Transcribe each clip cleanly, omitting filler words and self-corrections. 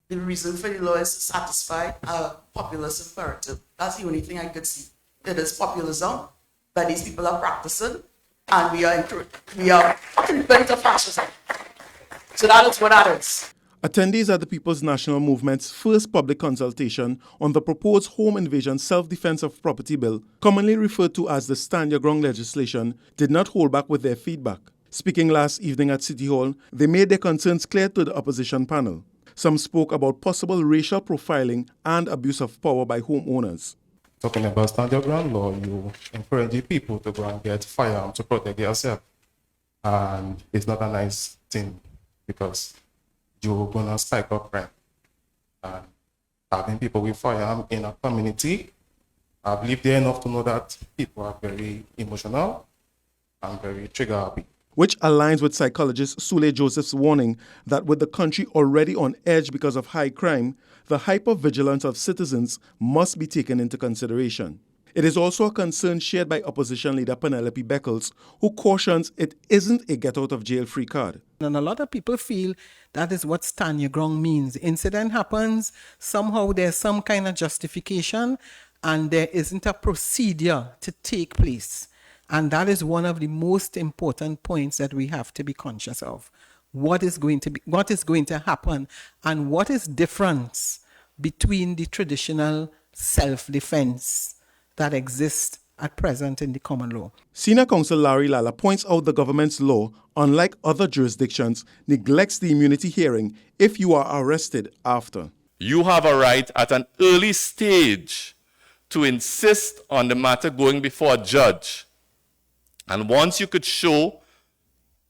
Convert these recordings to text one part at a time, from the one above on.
The reason for the law is to satisfy a populist imperative. That's the only thing I could see. It is populism that these people are practicing, and we are creeping to fascism. So that is what that is. Attendees at the People's National Movement's first public consultation on the proposed Home Invasion Self-Defense of Property Bill, commonly referred to as the Stand Your Ground legislation, did not hold back with their feedback. Speaking last evening at City Hall, they made their concerns clear to the opposition panel. Some spoke about possible racial profiling and abuse of power by homeowners. Talking about stand your ground law, you encourage people to go and get firearms to protect yourself. And it's not a nice thing because you're gonna spike up crime. And having people with firearms in a community, I've lived there enough to know that people are very emotional and very trigger happy. Which aligns with psychologist Sule Joseph's warning that with the country already on edge because of high crime, the hypervigilance of citizens must be taken into consideration. It is also a concern shared by opposition leader Penelope Beckles, who cautions it isn't a get-out-of-jail-free card. And a lot of people feel that is what stand your ground means. Incident happens, somehow there's some kind of justification, and there isn't a procedure to take place. And that is one of the most important points that we have to be conscious of. What is going to happen, and what is difference between the traditional self-defense that exists at present in the common law. Senior Counsel Larry Lala points out the government's law, unlike other jurisdictions, neglects the immunity hearing if you are arrested after. You have a right at an early stage to insist on the matter going before a judge. And once you could show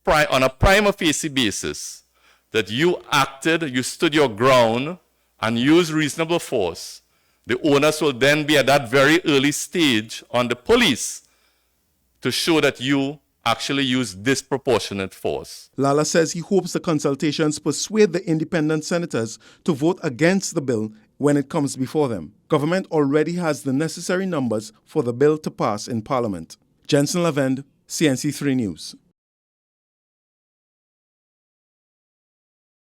on a prima facie basis that you acted, you stood your ground and used reasonable force, the onus will then be at that very early stage on the police to show that you actually used disproportionate force. Lala says he hopes the consultations persuade the independent senators to vote against the bill when it comes before them. Government already has the necessary numbers for the bill to pass in Parliament. Jensen Lavend, CNC3 News.